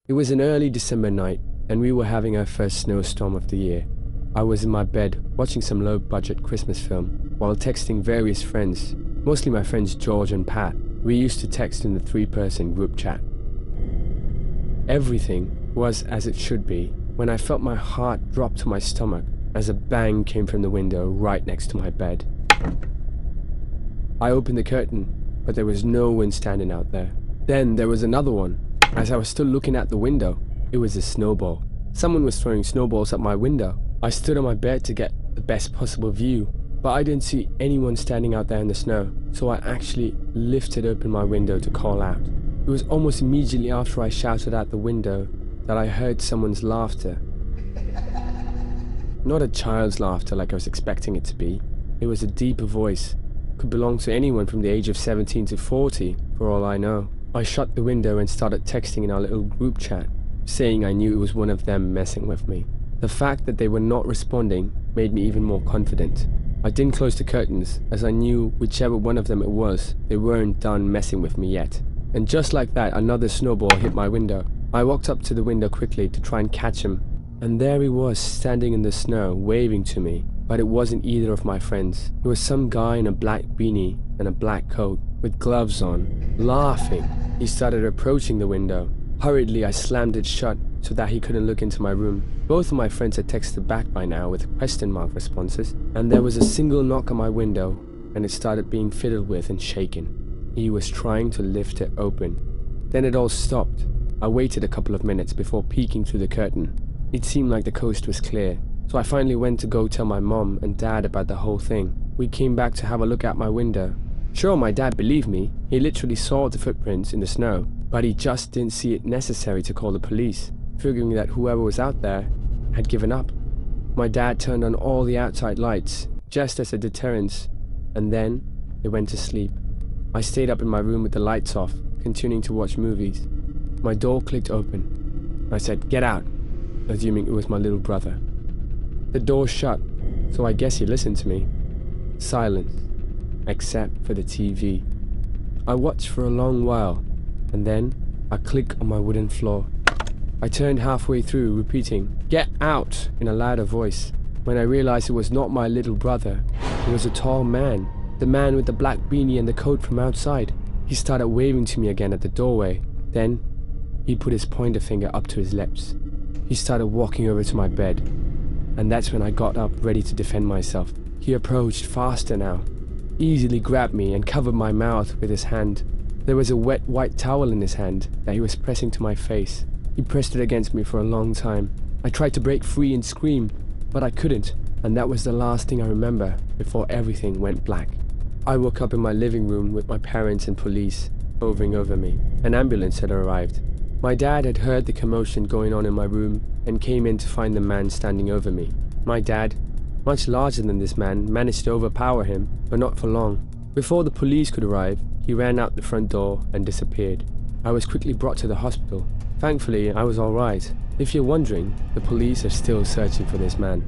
It was an early December night, and we were having our first snowstorm of the year. I was in my bed watching some low-budget Christmas film while texting various friends, mostly my friends George and Pat. We used to text in the 3-person group chat. Everything was as it should be when I felt my heart drop to my stomach as a bang came from the window right next to my bed. I opened the curtain, but there was no one standing out there. Then there was another one. As I was still looking at the window, it was a snowball. Someone was throwing snowballs at my window. I stood on my bed to get the best possible view, but I didn't see anyone standing out there in the snow, so I actually lifted open my window to call out. It was almost immediately after I shouted at the window that I heard someone's laughter. Not a child's laughter like I was expecting it to be. It was a deeper voice. Could belong to anyone from the age of 17 to 40, for all I know. I shut the window and started texting in our little group chat, saying I knew it was one of them messing with me. The fact that they were not responding made me even more confident. I didn't close the curtains, as I knew whichever one of them it was, they weren't done messing with me yet. And just like that, another snowball hit my window. I walked up to the window quickly to try and catch him, and there he was standing in the snow, waving to me. But it wasn't either of my friends. It was some guy in a black beanie and a black coat, with gloves on, laughing. He started approaching the window. Hurriedly, I slammed it shut so that he couldn't look into my room. Both of my friends had texted back by now with question mark responses, and there was a single knock on my window, and it started being fiddled with and shaken. He was trying to lift it open. Then it all stopped. I waited a couple of minutes before peeking through the curtain. It seemed like the coast was clear, so I finally went to go tell my mom and dad about the whole thing. We came back to have a look at my window. Sure, my dad believed me. He literally saw the footprints in the snow, but he just didn't see it necessary to call the police, figuring that whoever was out there had given up. My dad turned on all the outside lights, just as a deterrence, and then they went to sleep. I stayed up in my room with the lights off, continuing to watch movies. My door clicked open. I said, "Get out," assuming it was my little brother. The door shut, so I guess he listened to me. Silence, except for the TV. I watched for a long while, and then a click on my wooden floor. I turned halfway through, repeating, "Get out," in a louder voice, when I realized it was not my little brother. It was a tall man, the man with the black beanie and the coat from outside. He started waving to me again at the doorway. Then, he put his pointer finger up to his lips. He started walking over to my bed, and that's when I got up ready to defend myself. He approached faster now, easily grabbed me and covered my mouth with his hand. There was a wet white towel in his hand that he was pressing to my face. He pressed it against me for a long time. I tried to break free and scream, but I couldn't, and that was the last thing I remember before everything went black. I woke up in my living room with my parents and police hovering over me. An ambulance had arrived. My dad had heard the commotion going on in my room and came in to find the man standing over me. My dad, much larger than this man, managed to overpower him, but not for long. Before the police could arrive, he ran out the front door and disappeared. I was quickly brought to the hospital. Thankfully, I was alright. If you're wondering, the police are still searching for this man.